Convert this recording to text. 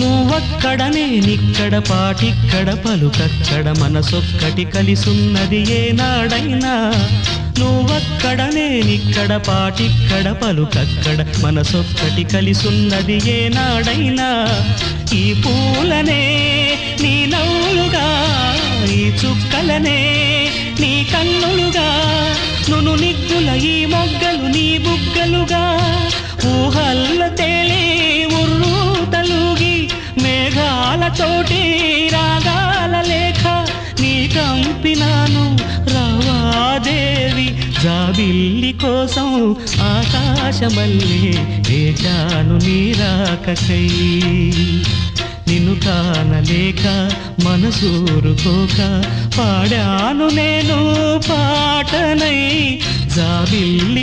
నువ్వక్కడ నేనిక్కడ పాటిక్కడ పలుకక్కడ మనసొక్కటి కలిసున్నది ఏనాడైనా నువ్వక్కడ నేనిక్కడ పాటిక్కడ పలుకక్కడ మనసొక్కటి కలిసున్నది ఏనాడైనా ఈ పూలనే నీ నవ్వులుగా ఈ చుక్కలనే నీ కన్నులుగా నును నిగ్గుల ఈ మొగ్గలు నీ బుగ్గలుగా ఊహల్ల తేలే ఉర్రు తలుగి మేఘాలతోటి రాగాల లేఖ నీ కంపినాను రావాదేవి జాబిల్లి కోసం ఆకాశమల్లే వేచాను నీ రాకకై నిన్ను కానలేక మనసూరుకోక పాడాను నేను పాటనై జాబిల్లి